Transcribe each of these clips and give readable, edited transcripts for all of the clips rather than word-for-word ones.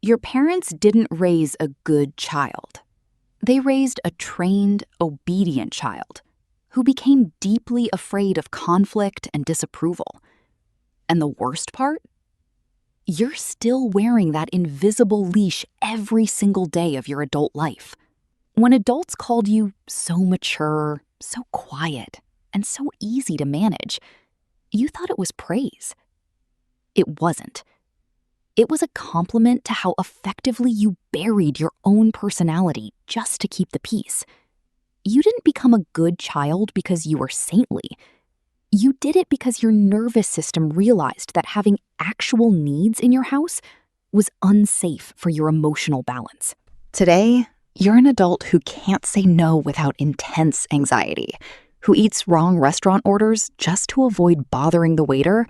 Your parents didn't raise a good child. They raised a trained, obedient child who became deeply afraid of conflict and disapproval. And the worst part? You're still wearing that invisible leash every single day of your adult life. When adults called you so mature, so quiet, and so easy to manage, you thought it was praise. It wasn't. It was a compliment to how effectively you buried your own personality just to keep the peace. You didn't become a good child because you were saintly. You did it because your nervous system realized that having actual needs in your house was unsafe for your emotional balance. Today, you're an adult who can't say no without intense anxiety, who eats wrong restaurant orders just to avoid bothering the waiter,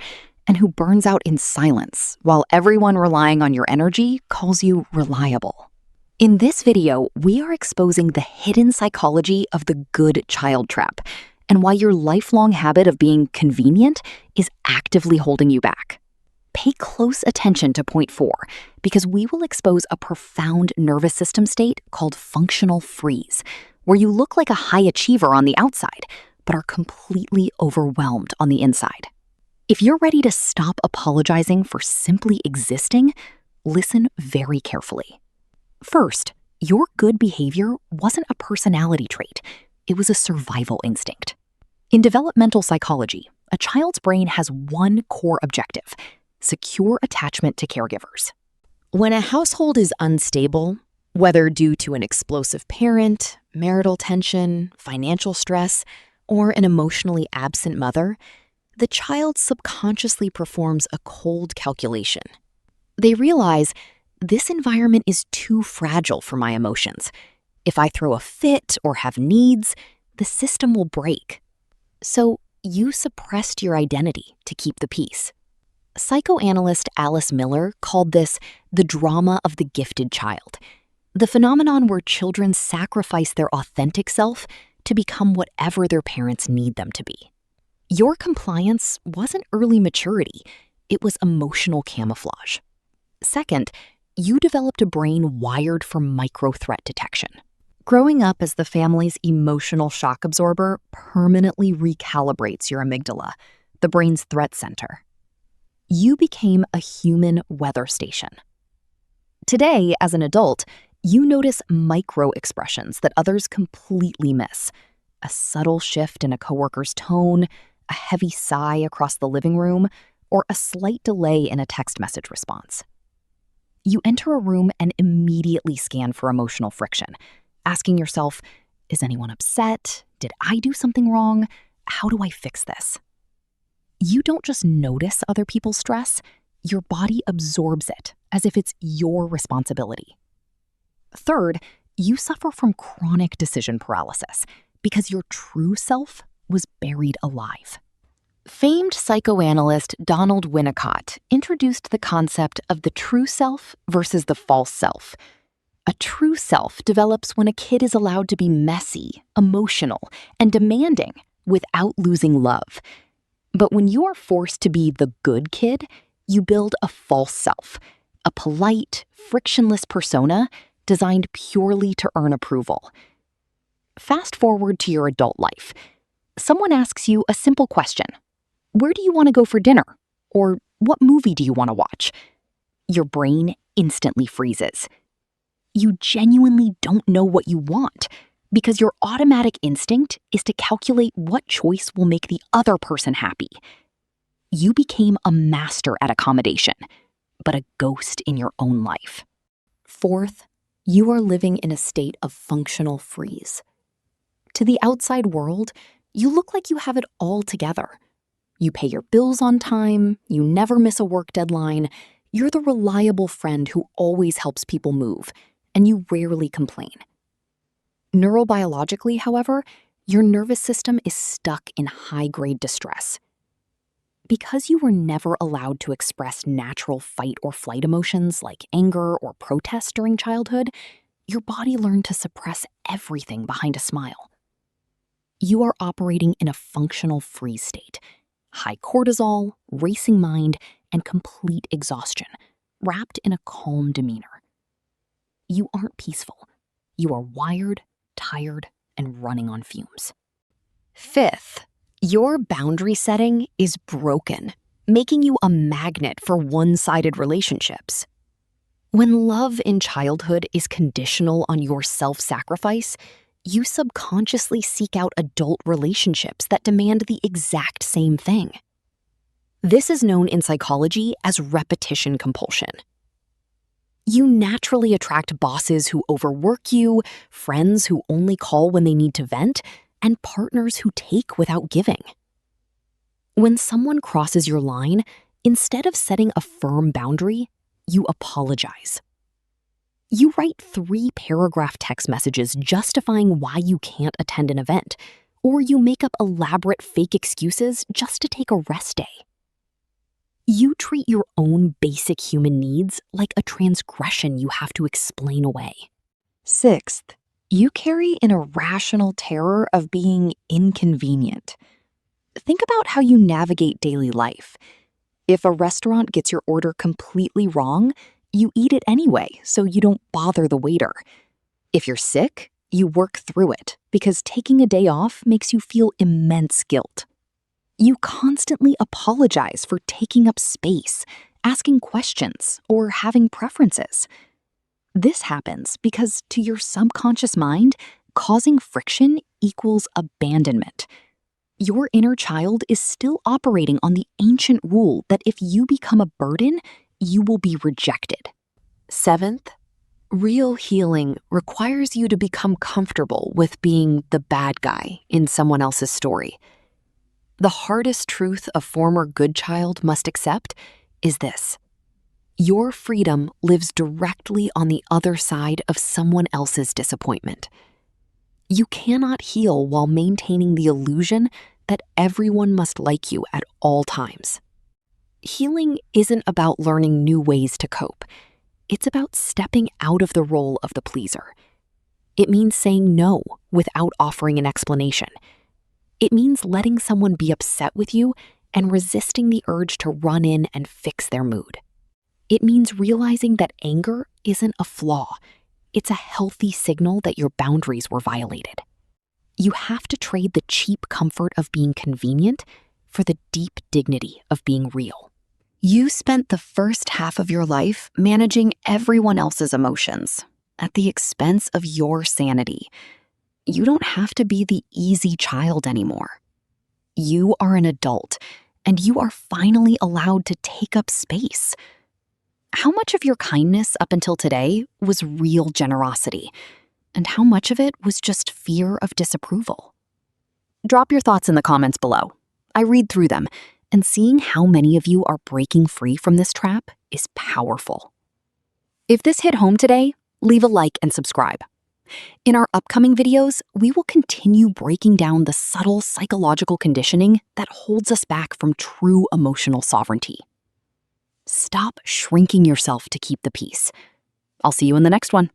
and who burns out in silence while everyone relying on your energy calls you reliable. In this video, we are exposing the hidden psychology of the good child trap and why your lifelong habit of being convenient is actively holding you back. Pay close attention to point 4, because we will expose a profound nervous system state called functional freeze, where you look like a high achiever on the outside, but are completely overwhelmed on the inside. If you're ready to stop apologizing for simply existing, listen very carefully. First, your good behavior wasn't a personality trait. It was a survival instinct. In developmental psychology, a child's brain has one core objective: secure attachment to caregivers. When a household is unstable, whether due to an explosive parent, marital tension, financial stress, or an emotionally absent mother, the child subconsciously performs a cold calculation. They realize, this environment is too fragile for my emotions. If I throw a fit or have needs, the system will break. So you suppressed your identity to keep the peace. Psychoanalyst Alice Miller called this the drama of the gifted child, the phenomenon where children sacrifice their authentic self to become whatever their parents need them to be. Your compliance wasn't early maturity, it was emotional camouflage. Second, you developed a brain wired for micro-threat detection. Growing up as the family's emotional shock absorber permanently recalibrates your amygdala, the brain's threat center. You became a human weather station. Today, as an adult, you notice micro-expressions that others completely miss. A subtle shift in a coworker's tone, a heavy sigh across the living room, or a slight delay in a text message response. You enter a room and immediately scan for emotional friction, asking yourself, is anyone upset? Did I do something wrong? How do I fix this? You don't just notice other people's stress, your body absorbs it as if it's your responsibility. Third, you suffer from chronic decision paralysis because your true self was buried alive. Famed psychoanalyst Donald Winnicott introduced the concept of the true self versus the false self. A true self develops when a kid is allowed to be messy, emotional, and demanding without losing love. But when you are forced to be the good kid, you build a false self, a polite, frictionless persona designed purely to earn approval. Fast forward to your adult life. Someone asks you a simple question. Where do you want to go for dinner? Or what movie do you want to watch? Your brain instantly freezes. You genuinely don't know what you want because your automatic instinct is to calculate what choice will make the other person happy. You became a master at accommodation, but a ghost in your own life. Fourth, you are living in a state of functional freeze. To the outside world, you look like you have it all together. You pay your bills on time, you never miss a work deadline, you're the reliable friend who always helps people move, and you rarely complain. Neurobiologically, however, your nervous system is stuck in high-grade distress. Because you were never allowed to express natural fight or flight emotions like anger or protest during childhood, your body learned to suppress everything behind a smile. You are operating in a functional freeze state, high cortisol, racing mind, and complete exhaustion, wrapped in a calm demeanor. you aren't peaceful. You are wired, tired, and running on fumes. Fifth, your boundary setting is broken, making you a magnet for one-sided relationships. When love in childhood is conditional on your self-sacrifice, you subconsciously seek out adult relationships that demand the exact same thing. This is known in psychology as repetition compulsion. You naturally attract bosses who overwork you, friends who only call when they need to vent, and partners who take without giving. When someone crosses your line, instead of setting a firm boundary, you apologize. You write 3-paragraph text messages justifying why you can't attend an event, or you make up elaborate fake excuses just to take a rest day. You treat your own basic human needs like a transgression you have to explain away. Sixth, you carry an irrational terror of being inconvenient. Think about how you navigate daily life. If a restaurant gets your order completely wrong, you eat it anyway so you don't bother the waiter. If you're sick, you work through it because taking a day off makes you feel immense guilt. You constantly apologize for taking up space, asking questions, or having preferences. This happens because to your subconscious mind, causing friction equals abandonment. Your inner child is still operating on the ancient rule that if you become a burden, you will be rejected. Seventh, real healing requires you to become comfortable with being the bad guy in someone else's story. The hardest truth a former good child must accept is this: your freedom lives directly on the other side of someone else's disappointment. You cannot heal while maintaining the illusion that everyone must like you at all times. Healing isn't about learning new ways to cope. It's about stepping out of the role of the pleaser. It means saying no without offering an explanation. It means letting someone be upset with you and resisting the urge to run in and fix their mood. It means realizing that anger isn't a flaw. It's a healthy signal that your boundaries were violated. You have to trade the cheap comfort of being convenient for the deep dignity of being real. You spent the first half of your life managing everyone else's emotions at the expense of your sanity. You don't have to be the easy child anymore. You are an adult, and you are finally allowed to take up space. How much of your kindness up until today was real generosity, and how much of it was just fear of disapproval? Drop your thoughts in the comments below. I read through them, and seeing how many of you are breaking free from this trap is powerful. If this hit home today, leave a like and subscribe. In our upcoming videos, we will continue breaking down the subtle psychological conditioning that holds us back from true emotional sovereignty. Stop shrinking yourself to keep the peace. I'll see you in the next one.